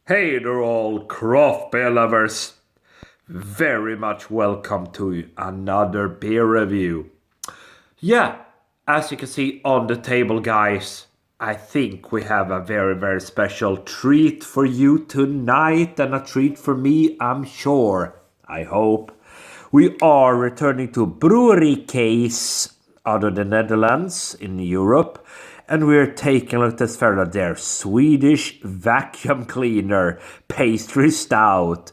Hey there all craft beer lovers. Very much welcome to another beer review. Yeah, as you can see on the table guys, I think we have a very special treat for you tonight and a treat for me, I'm sure. I hope. We are returning to Brouwerij Kees out of the Netherlands in Europe, and we're taking a look at their Swedish vacuum cleaner pastry stout,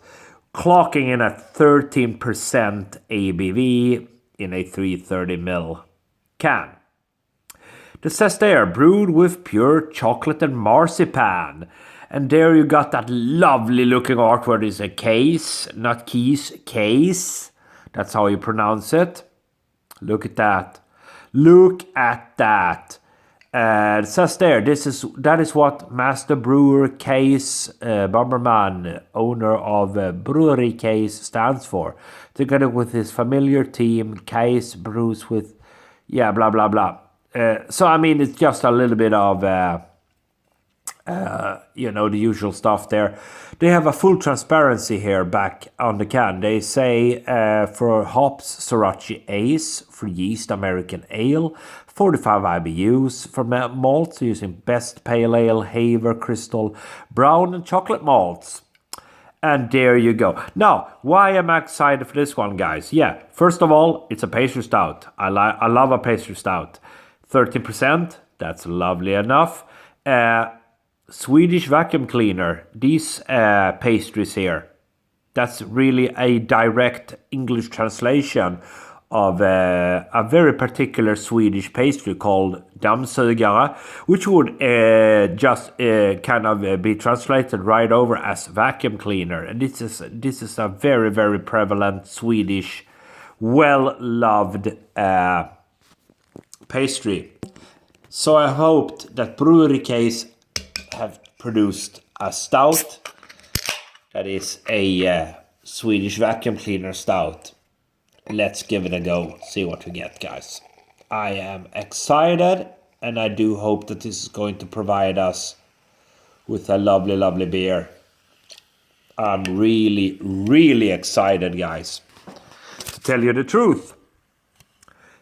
clocking in at 13% ABV in a 330ml can. It says there, brewed with pure chocolate and marzipan. And there you got that lovely looking artwork. It's a case, not keys, case. That's how you pronounce it. Look at that. Look at that. It says there, that is what Master Brewer Kees Bomberman, owner of Brouwerij Kees, stands for. Together with his familiar team, Kees brews with, yeah, blah blah blah. So I mean, it's just a little bit of the usual stuff there. They have a full transparency here back on the can. They say for hops, Sriracha Ace, for yeast, American Ale, 45 IBUs, for malts using Best Pale Ale, Haver, Crystal, Brown, and Chocolate malts. And there you go. Now, why am I excited for this one, guys? Yeah, first of all, it's a pastry stout. I love a pastry stout. 13%, that's lovely enough. Swedish vacuum cleaner, these pastries here. That's really a direct English translation of a very particular Swedish pastry called dammsugare, which would just kind of be translated right over as vacuum cleaner. And this is a very prevalent Swedish, well-loved pastry. So I hoped that Brouwerij Kees have produced a stout that is a Swedish vacuum cleaner stout. Let's give it a go, see what we get, guys. I am excited, and I do hope that this is going to provide us with a lovely beer. I'm really excited, guys, to tell you the truth.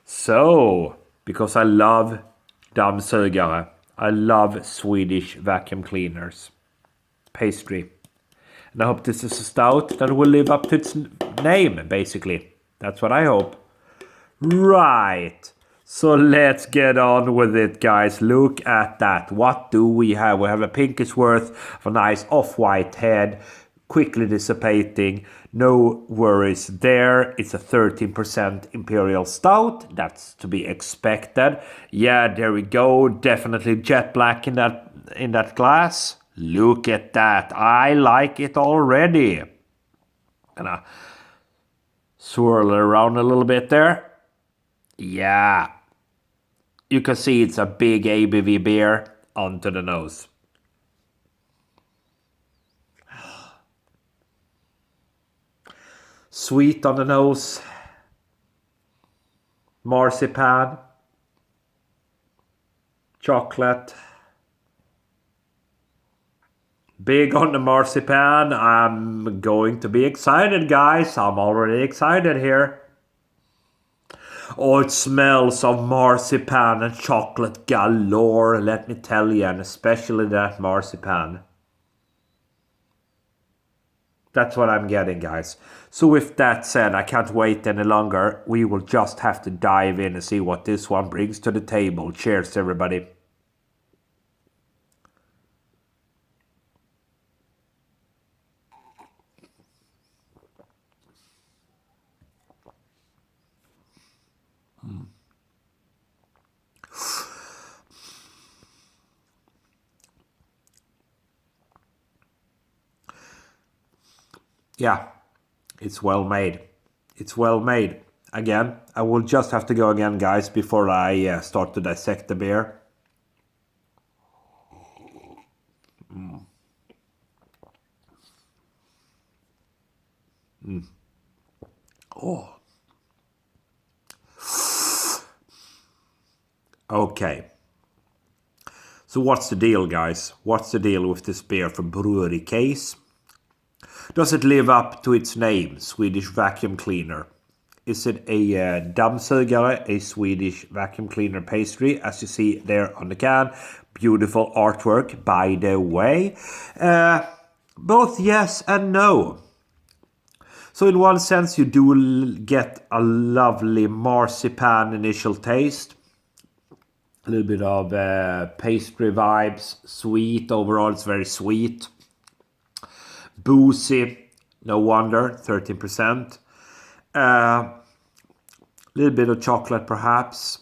So, because I love dammsugare, I love Swedish vacuum cleaners, pastry. And I hope this is a stout that will live up to its name, basically. That's what I hope. Right. So let's get on with it, guys. Look at that. What do we have? We have a pinkish worth of a nice off-white head, quickly dissipating. No worries there. It's a 13% imperial stout. That's to be expected. Yeah, there we go. Definitely jet black in that glass. Look at that. I like it already. Gonna swirl it around a little bit there. Yeah. You can see it's a big ABV beer onto the nose. Sweet on the nose. Marzipan. Chocolate. Big on the marzipan. I'm going to be excited, guys. I'm already excited here. Oh, it smells of marzipan and chocolate galore, let me tell you, and especially that marzipan. That's what I'm getting, guys. So with that said, I can't wait any longer. We will just have to dive in and see what this one brings to the table. Cheers, everybody. Yeah, it's well made. It's well made. Again, I will just have to go again, guys, before I start to dissect the beer. Oh. Okay. So what's the deal, guys? What's the deal with this beer from Brouwerij Kees? Does it live up to its name, Swedish vacuum cleaner? Is it a dammsugare, a Swedish vacuum cleaner pastry, as you see there on the can? Beautiful artwork, by the way. Both yes and no. So in one sense, you do get a lovely marzipan initial taste. A little bit of pastry vibes, sweet overall, it's very sweet. Boozy, no wonder, 13%. Little bit of chocolate perhaps.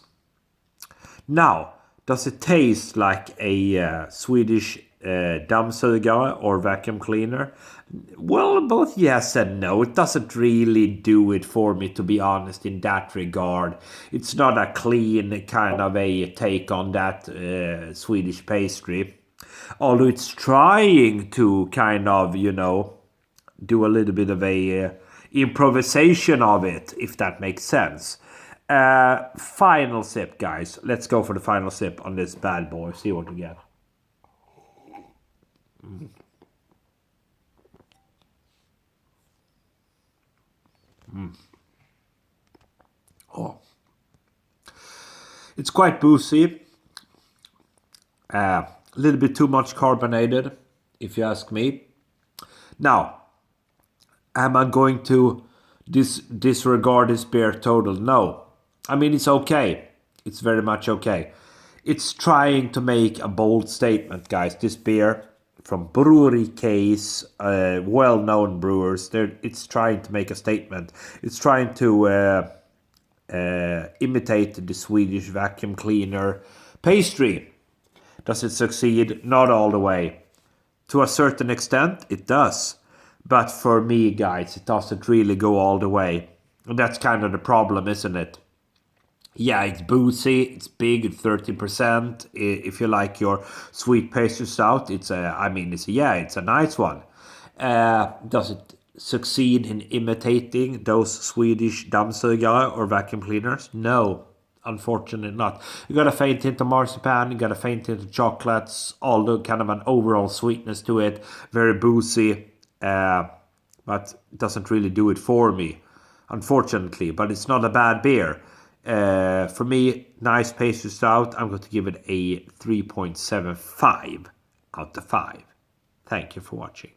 Now, does it taste like a Swedish dammsugare or vacuum cleaner? Well, both yes and no. It doesn't really do it for me, to be honest, in that regard. It's not a clean kind of a take on that Swedish pastry. Although it's trying to kind of, you know, do a little bit of a improvisation of it, if that makes sense. Final sip, guys. Let's go for the final sip on this bad boy. See what we get. Oh, it's quite boozy. A little bit too much carbonated, if you ask me. Now, am I going to disregard this beer total? No. I mean, it's okay. It's very much okay. It's trying to make a bold statement, guys. This beer from Brouwerij Kees, well-known brewers, it's trying to make a statement. It's trying to imitate the Swedish vacuum cleaner pastry. Does it succeed? Not all the way. To a certain extent, it does. But for me, guys, it doesn't really go all the way. And that's kind of the problem, isn't it? Yeah, it's boozy, it's big, it's 13%. If you like your sweet pastry stout, it's a nice one. Does it succeed in imitating those Swedish dammsugare or vacuum cleaners? No, unfortunately not. You got a faint hint of marzipan, you got a faint hint of chocolates, although kind of an overall sweetness to it. Very boozy, but it doesn't really do it for me, unfortunately. But it's not a bad beer. For me, nice pastry stout. I'm going to give it a 3.75 out of 5. Thank you for watching.